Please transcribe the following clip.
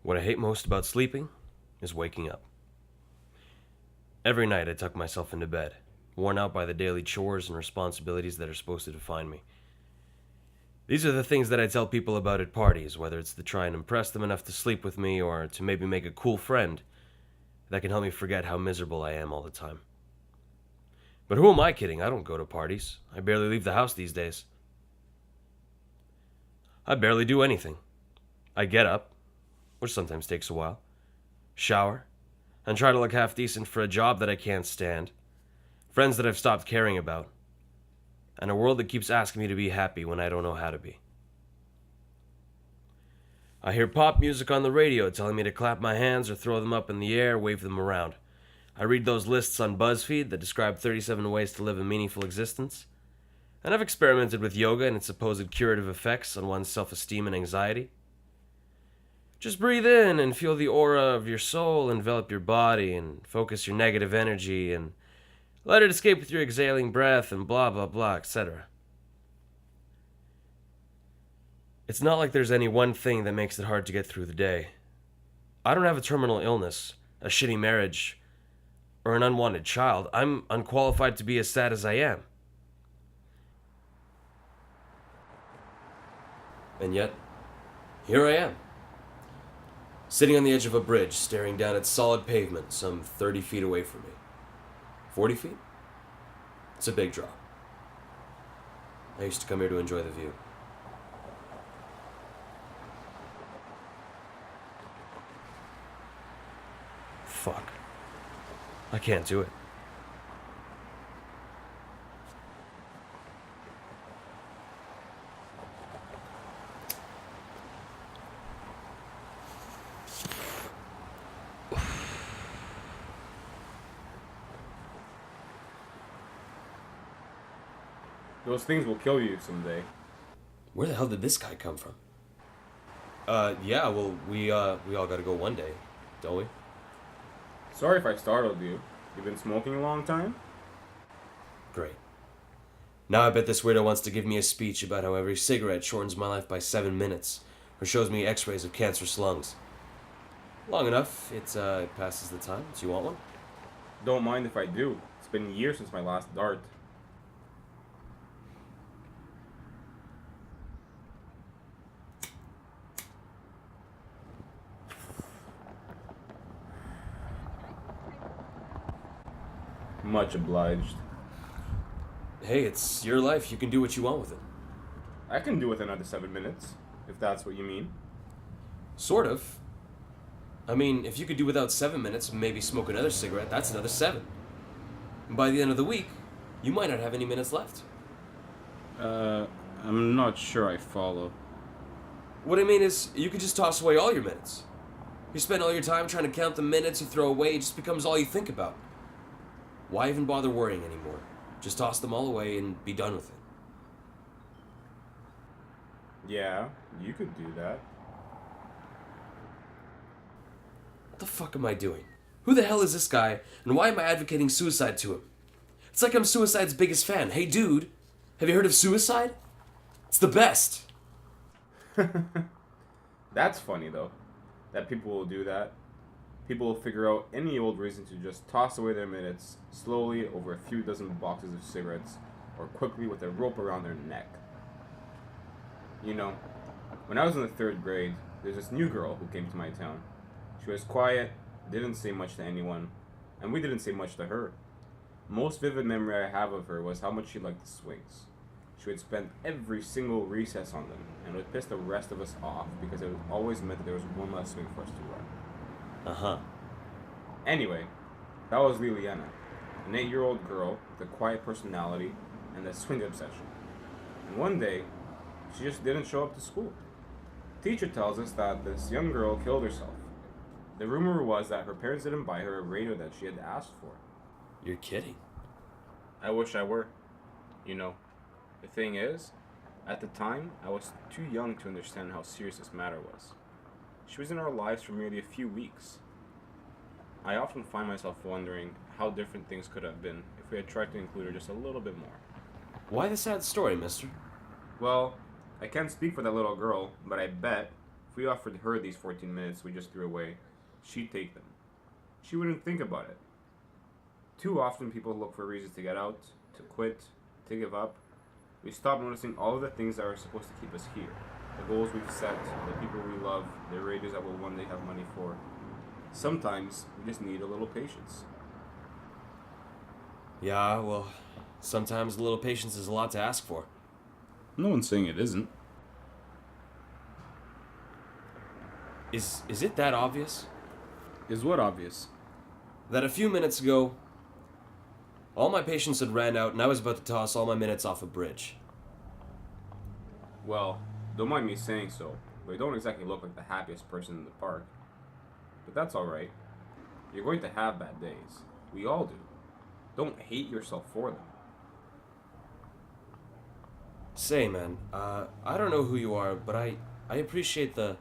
What I hate most about sleeping is waking up. Every night I tuck myself into bed, worn out by the daily chores and responsibilities that are supposed to define me. These are the things that I tell people about at parties, whether it's to try and impress them enough to sleep with me or to maybe make a cool friend that can help me forget how miserable I am all the time. But who am I kidding? I don't go to parties. I barely leave the house these days. I barely do anything. I get up, which sometimes takes a while, shower, and try to look half decent for a job that I can't stand, friends that I've stopped caring about, and a world that keeps asking me to be happy when I don't know how to be. I hear pop music on the radio telling me to clap my hands or throw them up in the air, wave them around. I read those lists on BuzzFeed that describe 37 ways to live a meaningful existence, and I've experimented with yoga and its supposed curative effects on one's self-esteem and anxiety. Just breathe in and feel the aura of your soul envelop your body and focus your negative energy and let it escape with your exhaling breath and blah blah blah, etc. It's not like there's any one thing that makes it hard to get through the day. I don't have a terminal illness, a shitty marriage, or an unwanted child. I'm unqualified to be as sad as I am. And yet, here I am, sitting on the edge of a bridge, staring down at solid pavement some 30 feet away from me. 40 feet? It's a big drop. I used to come here to enjoy the view. Fuck. I can't do it. Those things will kill you someday. Where the hell did this guy come from? Yeah, well, we all gotta go one day, don't we? Sorry if I startled you. You've been smoking a long time? Great. Now I bet this weirdo wants to give me a speech about how every cigarette shortens my life by 7 minutes, or shows me x-rays of cancerous lungs. Long enough, it passes the time. Do you want one? Don't mind if I do. It's been years since my last dart. Much obliged. Hey, it's your life. You can do what you want with it. I can do with another 7 minutes, if that's what you mean. Sort of. I mean, if you could do without 7 minutes and maybe smoke another cigarette, that's another 7. And by the end of the week, you might not have any minutes left. I'm not sure I follow. What I mean is, you could just toss away all your minutes. You spend all your time trying to count the minutes you throw away, it just becomes all you think about. Why even bother worrying anymore? Just toss them all away and be done with it. Yeah, you could do that. What the fuck am I doing? Who the hell is this guy, and why am I advocating suicide to him? It's like I'm Suicide's biggest fan. Hey dude, have you heard of suicide? It's the best. That's funny though, that people will do that. People will figure out any old reason to just toss away their minutes, slowly over a few dozen boxes of cigarettes, or quickly with a rope around their neck. You know, when I was in the 3rd grade, there's this new girl who came to my town. She was quiet, didn't say much to anyone, and we didn't say much to her. Most vivid memory I have of her was how much she liked the swings. She would spend every single recess on them, and it would piss the rest of us off because it always meant that there was one less swing for us to run. Uh-huh. Anyway, that was Liliana, an 8-year-old girl with a quiet personality and a swing obsession. And one day, she just didn't show up to school. Teacher tells us that this young girl killed herself. The rumor was that her parents didn't buy her a radio that she had asked for. You're kidding. I wish I were. You know, the thing is, at the time, I was too young to understand how serious this matter was. She was in our lives for merely a few weeks. I often find myself wondering how different things could have been if we had tried to include her just a little bit more. Why the sad story, mister? Well, I can't speak for that little girl, but I bet, If we offered her these 14 minutes we just threw away, she'd take them. She wouldn't think about it. Too often people look for reasons to get out, to quit, to give up. We stop noticing all of the things that are supposed to keep us here. The goals we've set, the people we love, the radios that we'll one day have money for. Sometimes we just need a little patience. Yeah, well, sometimes a little patience is a lot to ask for. No one's saying it isn't. Is it that obvious? Is what obvious? That a few minutes ago, all my patience had ran out and I was about to toss all my minutes off a bridge. Well, don't mind me saying so, but you don't exactly look like the happiest person in the park. But that's alright. You're going to have bad days. We all do. Don't hate yourself for them. Say, man, I don't know who you are, but I appreciate the